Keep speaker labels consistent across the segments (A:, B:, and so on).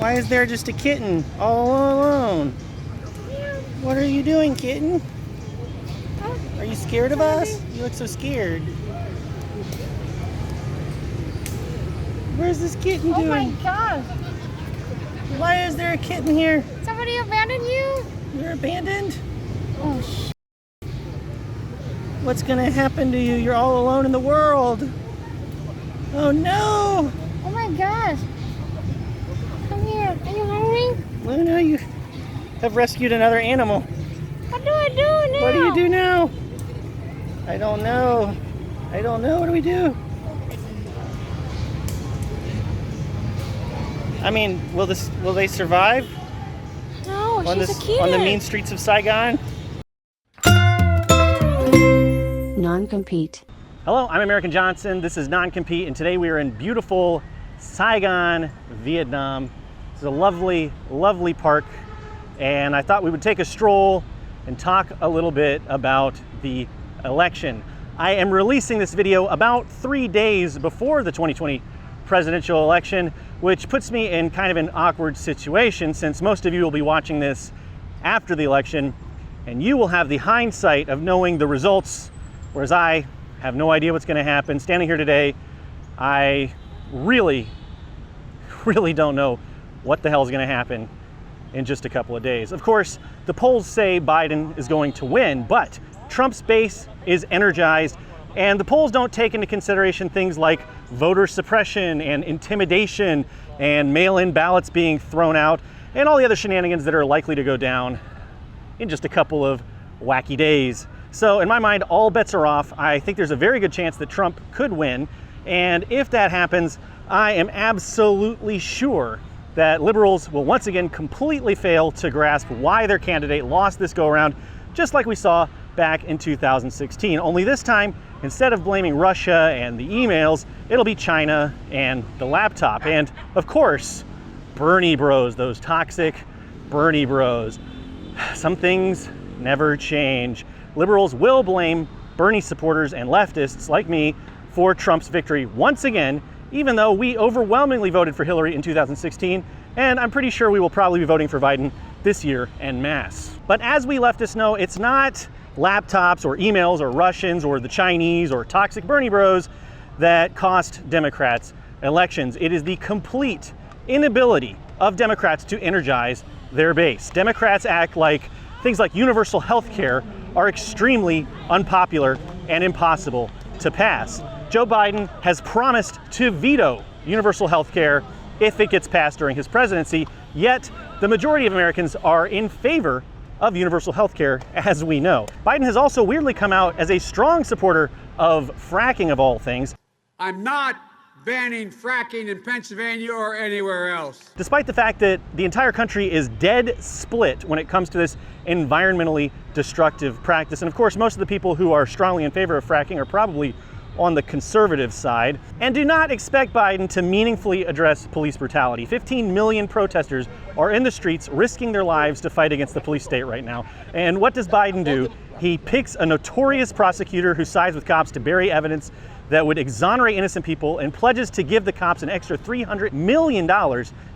A: Why is there just a kitten all alone? What are you doing, kitten? Are you scared of us? You look so scared. Where's this kitten doing?
B: Oh my gosh.
A: Why is there a kitten here?
B: Somebody abandoned you?
A: You're abandoned?
B: Oh,
A: What's gonna happen to you? You're all alone in the world. Oh no!
B: Oh my gosh. Come here. Are you hungry?
A: Well, no, you have rescued another animal.
B: What do I do now?
A: What do you do now? I don't know. I don't know. What do we do? I mean, will they survive?
B: No,
A: on
B: she's a kid.
A: On the mean streets of Saigon?
C: Non-compete.
A: Hello, I'm American Johnson. This is Non-Compete, and today we are in beautiful Saigon, Vietnam. It's a lovely, lovely park, and I thought we would take a stroll and talk a little bit about the election. I am releasing this video about 3 days before the 2020 presidential election, which puts me in kind of an awkward situation since most of you will be watching this after the election, and you will have the hindsight of knowing the results, whereas I have no idea what's going to happen. Standing here today, I really don't know what the hell is going to happen in just a couple of days. Of course, the polls say Biden is going to win, but Trump's base is energized, and the polls don't take into consideration things like voter suppression and intimidation and mail-in ballots being thrown out and all the other shenanigans that are likely to go down in just a couple of wacky days. So in my mind, all bets are off. I think there's a very good chance that Trump could win. And if that happens, I am absolutely sure that liberals will once again completely fail to grasp why their candidate lost this go-around, just like we saw back in 2016. Only this time, instead of blaming Russia and the emails, it'll be China and the laptop. And of course, Bernie bros, those toxic Bernie bros. Some things never change. Liberals will blame Bernie supporters and leftists like me for Trump's victory once again, even though we overwhelmingly voted for Hillary in 2016, and I'm pretty sure we will probably be voting for Biden this year en masse. But as we leftists know, it's not laptops or emails or Russians or the Chinese or toxic Bernie bros that cost Democrats elections. It is the complete inability of Democrats to energize their base. Democrats act like things like universal health care are extremely unpopular and impossible to pass. Joe Biden has promised to veto universal health care if it gets passed during his presidency, yet the majority of Americans are in favor of universal health care, as we know. Biden has also weirdly come out as a strong supporter of fracking of all things.
D: I'm not banning fracking in Pennsylvania or anywhere else.
A: Despite the fact that the entire country is dead split when it comes to this environmentally destructive practice. And of course, most of the people who are strongly in favor of fracking are probably on the conservative side, and do not expect Biden to meaningfully address police brutality. 15 million protesters are in the streets risking their lives to fight against the police state right now. And what does Biden do? He picks a notorious prosecutor who sides with cops to bury evidence that would exonerate innocent people and pledges to give the cops an extra $300 million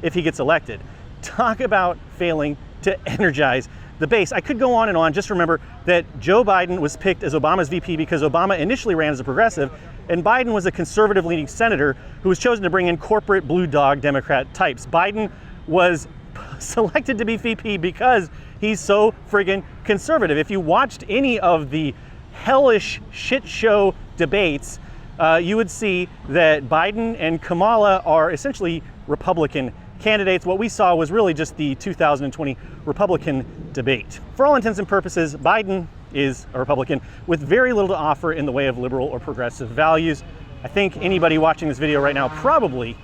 A: if he gets elected. Talk about failing to energize the base. I could go on and on. Just remember that Joe Biden was picked as Obama's VP because Obama initially ran as a progressive, and Biden was a conservative-leaning senator who was chosen to bring in corporate blue dog Democrat types. Biden was selected to be VP because he's so friggin' conservative. If you watched any of the hellish shit show debates, you would see that Biden and Kamala are essentially Republican candidates. What we saw was really just the 2020 Republican debate. For all intents and purposes, Biden is a Republican with very little to offer in the way of liberal or progressive values. I think anybody watching this video right now probably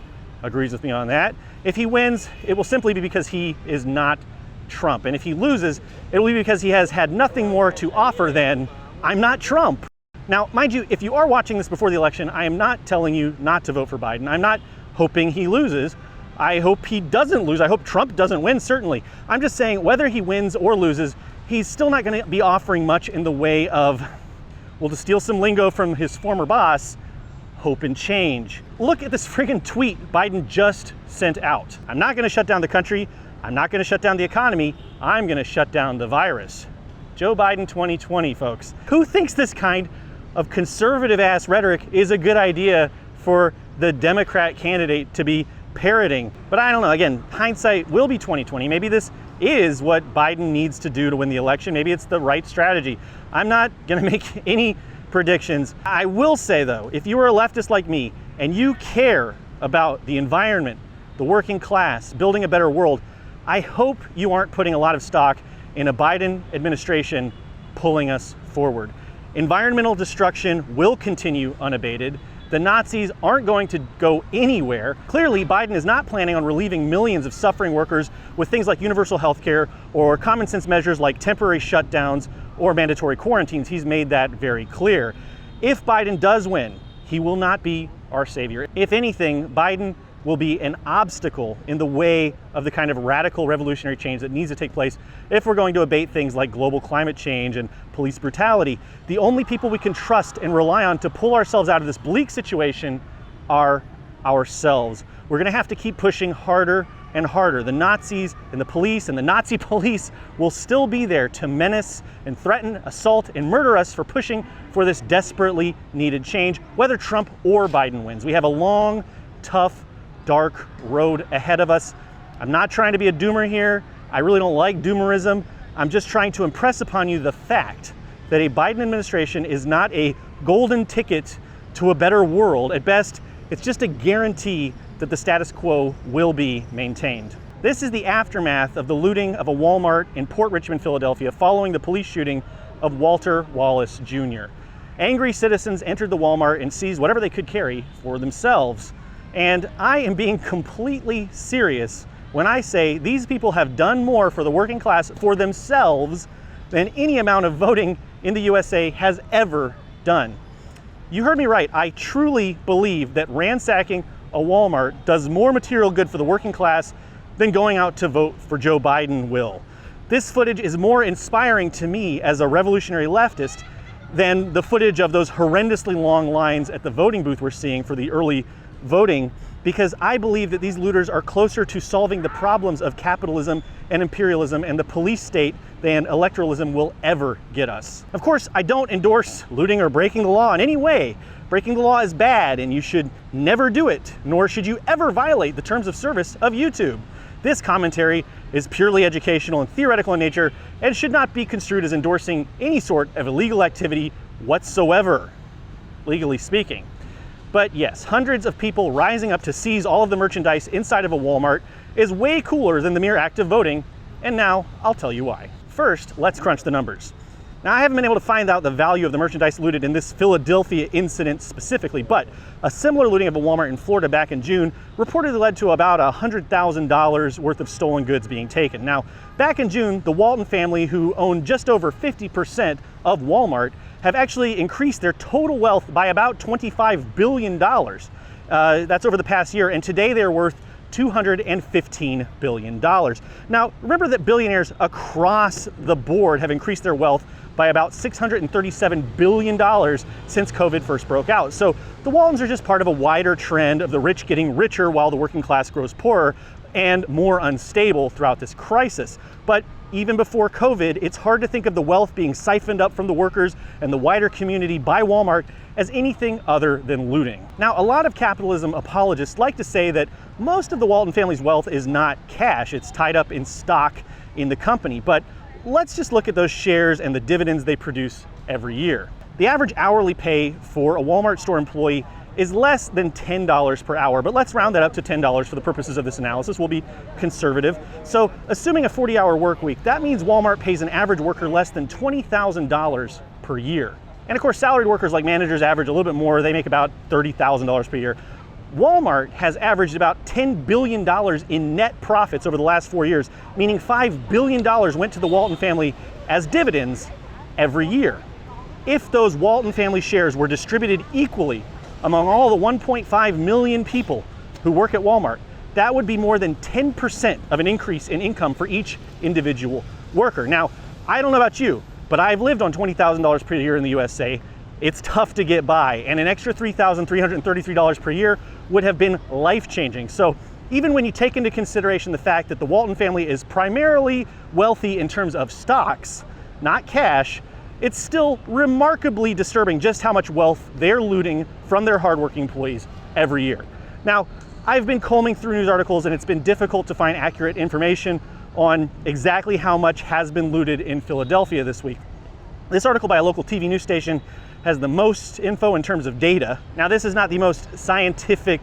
A: agrees with me on that. If he wins, it will simply be because he is not Trump. And if he loses, it will be because he has had nothing more to offer than, I'm not Trump. Now, mind you, if you are watching this before the election, I am not telling you not to vote for Biden. I'm not hoping he loses. I hope he doesn't lose. I hope Trump doesn't win, certainly. I'm just saying whether he wins or loses, he's still not going to be offering much in the way of, well, to steal some lingo from his former boss, hope and change. Look at this friggin' tweet Biden just sent out. I'm not gonna shut down the country. I'm not gonna shut down the economy. I'm gonna shut down the virus. Joe Biden 2020, folks. Who thinks this kind of conservative ass rhetoric is a good idea for the Democrat candidate to be parroting? But I don't know, again, hindsight will be 2020. Maybe this is what Biden needs to do to win the election. Maybe it's the right strategy. I'm not gonna make any predictions. I will say though, if you are a leftist like me and you care about the environment, the working class, building a better world, I hope you aren't putting a lot of stock in a Biden administration pulling us forward. Environmental destruction will continue unabated. The Nazis aren't going to go anywhere. Clearly, Biden is not planning on relieving millions of suffering workers with things like universal health care or common sense measures like temporary shutdowns or mandatory quarantines. He's made that very clear. If Biden does win, he will not be our savior. If anything, Biden will be an obstacle in the way of the kind of radical revolutionary change that needs to take place if we're going to abate things like global climate change and police brutality. The only people we can trust and rely on to pull ourselves out of this bleak situation are ourselves. We're gonna have to keep pushing harder and harder. The Nazis and the police and the Nazi police will still be there to menace and threaten, assault, and murder us for pushing for this desperately needed change, whether Trump or Biden wins. We have a long, tough, dark road ahead of us. I'm not trying to be a doomer here. I really don't like doomerism. I'm just trying to impress upon you the fact that a Biden administration is not a golden ticket to a better world. At best, it's just a guarantee that the status quo will be maintained. This is the aftermath of the looting of a Walmart in Port Richmond, Philadelphia, following the police shooting of Walter Wallace Jr. Angry citizens entered the Walmart and seized whatever they could carry for themselves. And I am being completely serious when I say these people have done more for the working class for themselves than any amount of voting in the USA has ever done. You heard me right. I truly believe that ransacking a Walmart does more material good for the working class than going out to vote for Joe Biden will. This footage is more inspiring to me as a revolutionary leftist than the footage of those horrendously long lines at the voting booth we're seeing for the early voting, because I believe that these looters are closer to solving the problems of capitalism and imperialism and the police state than electoralism will ever get us. Of course, I don't endorse looting or breaking the law in any way. Breaking the law is bad and you should never do it, nor should you ever violate the terms of service of YouTube. This commentary is purely educational and theoretical in nature and should not be construed as endorsing any sort of illegal activity whatsoever, legally speaking. But yes, hundreds of people rising up to seize all of the merchandise inside of a Walmart is way cooler than the mere act of voting, and now I'll tell you why. First, let's crunch the numbers. Now, I haven't been able to find out the value of the merchandise looted in this Philadelphia incident specifically, but a similar looting of a Walmart in Florida back in June reportedly led to about $100,000 worth of stolen goods being taken. Now, back in June, the Walton family, who owned just over 50% of Walmart, have actually increased their total wealth by about $25 billion. That's over the past year, and today they're worth $215 billion. Now, remember that billionaires across the board have increased their wealth by about $637 billion since COVID first broke out. So the Waltons are just part of a wider trend of the rich getting richer while the working class grows poorer and more unstable throughout this crisis. But even before COVID, it's hard to think of the wealth being siphoned up from the workers and the wider community by Walmart as anything other than looting. Now, a lot of capitalism apologists like to say that most of the Walton family's wealth is not cash, it's tied up in stock in the company. But let's just look at those shares and the dividends they produce every year. The average hourly pay for a Walmart store employee is less than $10 per hour, but let's round that up to $10 for the purposes of this analysis. We'll be conservative. So assuming a 40-hour work week, that means Walmart pays an average worker less than $20,000 per year. And of course, salaried workers like managers average a little bit more. They make about $30,000 per year. Walmart has averaged about $10 billion in net profits over the last 4 years, meaning $5 billion went to the Walton family as dividends every year. If those Walton family shares were distributed equally among all the 1.5 million people who work at Walmart, that would be more than 10% of an increase in income for each individual worker. Now, I don't know about you, but I've lived on $20,000 per year in the USA. it's tough to get by, and an extra $3,333 per year would have been life-changing. So even when you take into consideration the fact that the Walton family is primarily wealthy in terms of stocks, not cash, it's still remarkably disturbing just how much wealth they're looting from their hardworking employees every year. Now, I've been combing through news articles and it's been difficult to find accurate information on exactly how much has been looted in Philadelphia this week. This article by a local TV news station has the most info in terms of data. Now, this is not the most scientific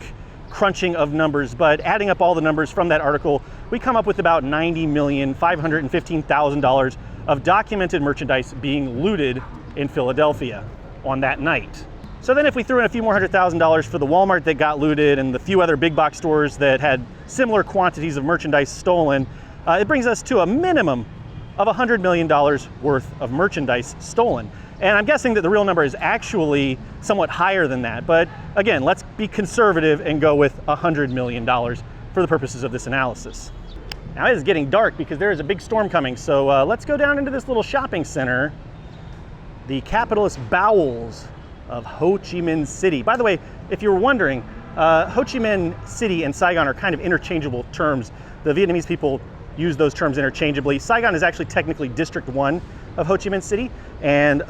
A: crunching of numbers, but adding up all the numbers from that article, we come up with about $90,515,000 of documented merchandise being looted in Philadelphia on that night. So then if we threw in a few more $100,000 for the Walmart that got looted and the few other big box stores that had similar quantities of merchandise stolen, it brings us to a minimum of $100 million worth of merchandise stolen. And I'm guessing that the real number is actually somewhat higher than that. But again, let's be conservative and go with $100 million for the purposes of this analysis. Now it is getting dark because there is a big storm coming. So let's go down into this little shopping center, the capitalist bowels of Ho Chi Minh City. By the way, if you were wondering, Ho Chi Minh City and Saigon are kind of interchangeable terms. The Vietnamese people use those terms interchangeably. Saigon is actually technically District 1 of Ho Chi Minh City, and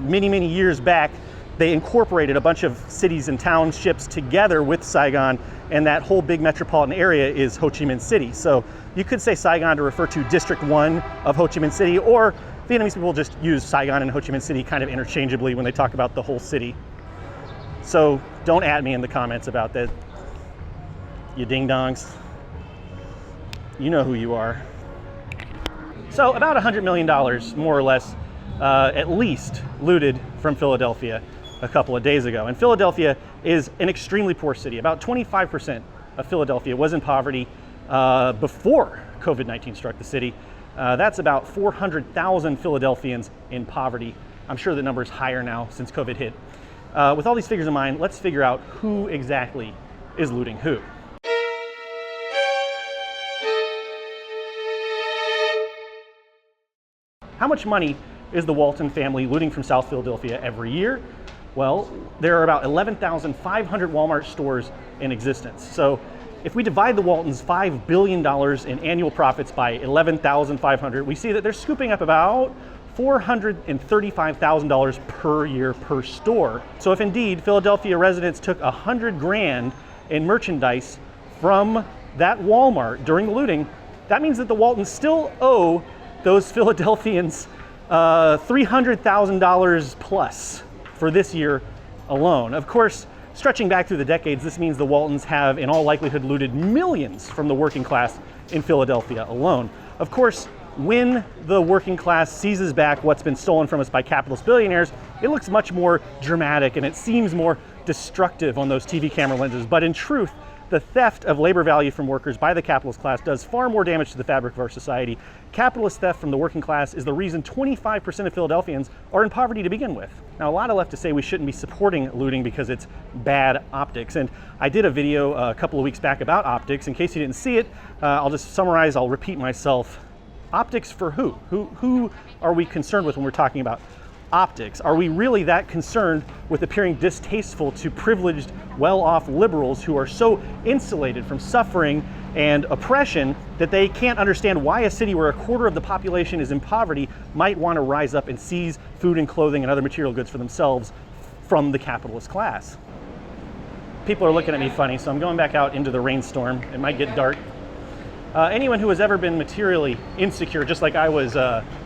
A: many years back, they incorporated a bunch of cities and townships together with Saigon, and that whole big metropolitan area is Ho Chi Minh City. So you could say Saigon to refer to District 1 of Ho Chi Minh City, or Vietnamese people just use Saigon and Ho Chi Minh City kind of interchangeably when they talk about the whole city. So don't at me in the comments about that, you ding-dongs. You know who you are. So about $100 million, more or less, at least, looted from Philadelphia a couple of days ago. And Philadelphia is an extremely poor city. About 25% of Philadelphia was in poverty before COVID-19 struck the city. That's about 400,000 Philadelphians in poverty. I'm sure the number is higher now since COVID hit. With all these figures in mind, let's figure out who exactly is looting who. How much money is the Walton family looting from South Philadelphia every year? Well, there are about 11,500 Walmart stores in existence. So if we divide the Waltons' $5 billion in annual profits by 11,500, we see that they're scooping up about $435,000 per year per store. So if indeed Philadelphia residents took $100,000 in merchandise from that Walmart during the looting, that means that the Waltons still owe those Philadelphians $300,000 plus for this year alone. Of course, stretching back through the decades, this means the Waltons have in all likelihood looted millions from the working class in Philadelphia alone. Of course, when the working class seizes back what's been stolen from us by capitalist billionaires, it looks much more dramatic and it seems more destructive on those TV camera lenses. But in truth, the theft of labor value from workers by the capitalist class does far more damage to the fabric of our society. Capitalist theft from the working class is the reason 25% of Philadelphians are in poverty to begin with. Now, a lot of left to say we shouldn't be supporting looting because it's bad optics. And I did a video a couple of weeks back about optics. In case you didn't see it, I'll just summarize, I'll repeat myself. Optics for who? Who are we concerned with when we're talking about optics? Are we really that concerned with appearing distasteful to privileged, well-off liberals who are so insulated from suffering and oppression that they can't understand why a city where a quarter of the population is in poverty might want to rise up and seize food and clothing and other material goods for themselves from the capitalist class? People are looking at me funny, so I'm going back out into the rainstorm. It might get dark. Anyone who has ever been materially insecure, just like I was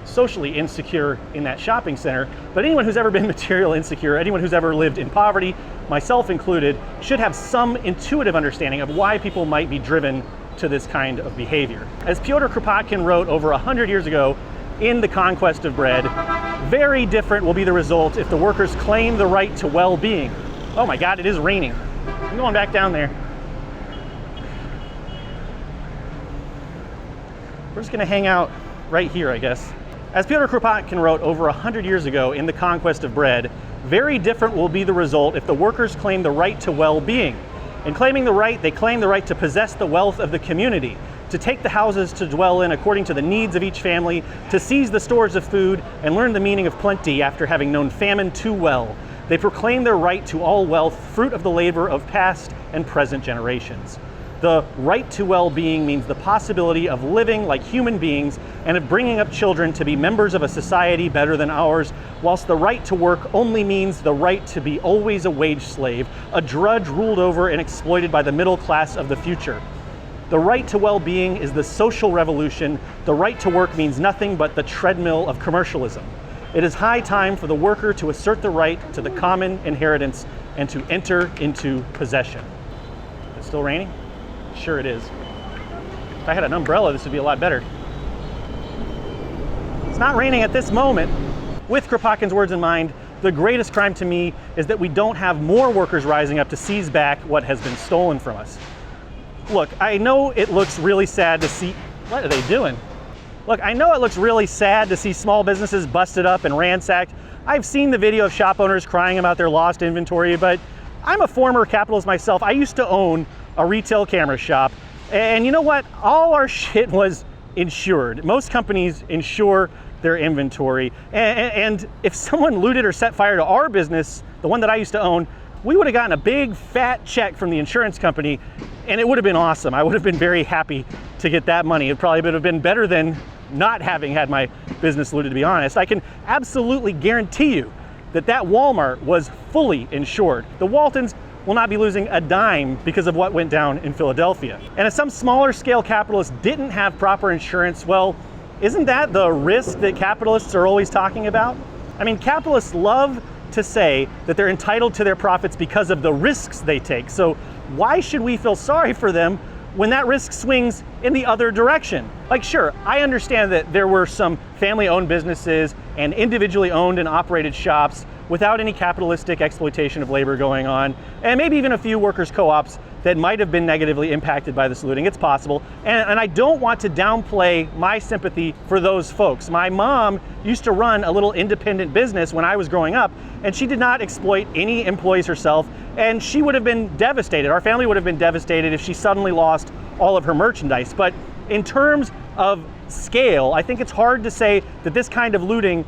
A: socially insecure in that shopping center, but anyone who's ever been materially insecure, anyone who's ever lived in poverty, myself included, should have some intuitive understanding of why people might be driven to this kind of behavior. As Pyotr Kropotkin wrote over 100 years ago in The Conquest of Bread, very different will be the result if the workers claim the right to well-being. Oh my God, it is raining. I'm going back down there. We're just gonna hang out right here, I guess. As Pyotr Kropotkin wrote over 100 years ago in The Conquest of Bread, very different will be the result if the workers claim the right to well-being. In claiming the right, they claim the right to possess the wealth of the community, to take the houses to dwell in according to the needs of each family, to seize the stores of food, and learn the meaning of plenty after having known famine too well. They proclaim their right to all wealth, fruit of the labor of past and present generations. The right to well-being means the possibility of living like human beings and of bringing up children to be members of a society better than ours, whilst the right to work only means the right to be always a wage slave, a drudge ruled over and exploited by the middle class of the future. The right to well-being is the social revolution. The right to work means nothing but the treadmill of commercialism. It is high time for the worker to assert the right to the common inheritance and to enter into possession. It's still raining? Sure it is. If I had an umbrella, this would be a lot better. It's not raining at this moment. With Kropotkin's words in mind, the greatest crime to me is that we don't have more workers rising up to seize back what has been stolen from us. Look, I know it looks really sad to see... What are they doing? Look, I know it looks really sad to see small businesses busted up and ransacked. I've seen the video of shop owners crying about their lost inventory, but I'm a former capitalist myself. I used to own a retail camera shop, and you know what? All our shit was insured. Most companies insure their inventory, and if someone looted or set fire to our business, the one that I used to own, we would have gotten a big fat check from the insurance company, and it would have been awesome. I would have been very happy to get that money. It probably would have been better than not having had my business looted, to be honest. I can absolutely guarantee you that that Walmart was fully insured. The Waltons will not be losing a dime because of what went down in Philadelphia. And if some smaller scale capitalists didn't have proper insurance, well, isn't that the risk that capitalists are always talking about? I mean, capitalists love to say that they're entitled to their profits because of the risks they take. So why should we feel sorry for them when that risk swings in the other direction? Like, sure, I understand that there were some family-owned businesses and individually owned and operated shops without any capitalistic exploitation of labor going on, and maybe even a few workers' co-ops that might have been negatively impacted by this looting. It's possible, and I don't want to downplay my sympathy for those folks. My mom used to run a little independent business when I was growing up, and she did not exploit any employees herself, and she would have been devastated. Our family would have been devastated if she suddenly lost all of her merchandise. But in terms of scale, I think it's hard to say that this kind of looting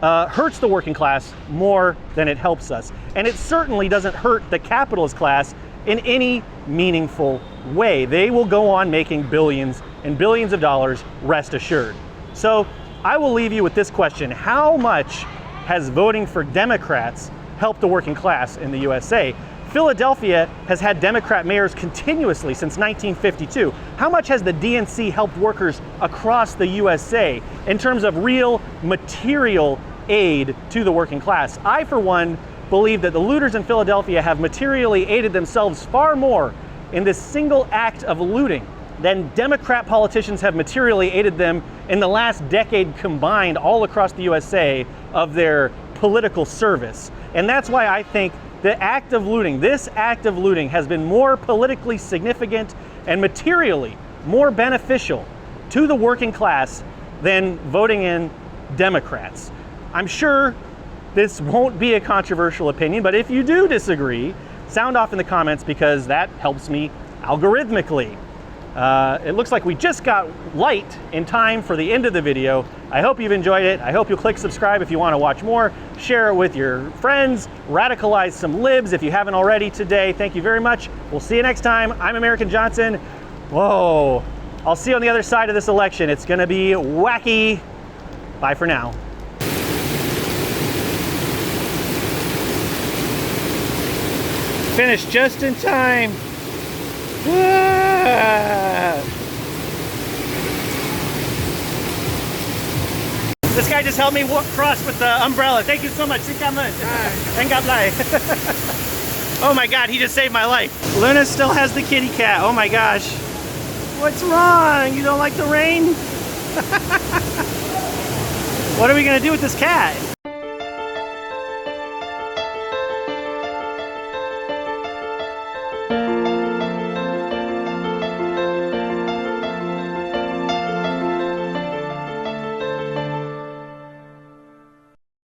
A: hurts the working class more than it helps us. And it certainly doesn't hurt the capitalist class in any meaningful way. They will go on making billions and billions of dollars, rest assured. So I will leave you with this question. How much has voting for Democrats helped the working class in the USA? Philadelphia has had Democrat mayors continuously since 1952. How much has the DNC helped workers across the USA in terms of real material aid to the working class? I, for one, believe that the looters in Philadelphia have materially aided themselves far more in this single act of looting than Democrat politicians have materially aided them in the last decade combined all across the USA of their political service. And that's why I think the act of looting, this act of looting, has been more politically significant and materially more beneficial to the working class than voting in Democrats. I'm sure this won't be a controversial opinion, but if you do disagree, sound off in the comments because that helps me algorithmically. It looks like we just got light in time for the end of the video. I hope you've enjoyed it. I hope you'll click subscribe if you want to watch more. Share it with your friends. Radicalize some libs if you haven't already today. Thank you very much. We'll see you next time. I'm American Johnson. Whoa. I'll see you on the other side of this election. It's going to be wacky. Bye for now. Finished just in time. This guy just helped me walk across with the umbrella. Thank you so much. And God bless. Oh my God, he just saved my life. Luna still has the kitty cat. Oh my gosh. What's wrong? You don't like the rain? What are we gonna do with this cat?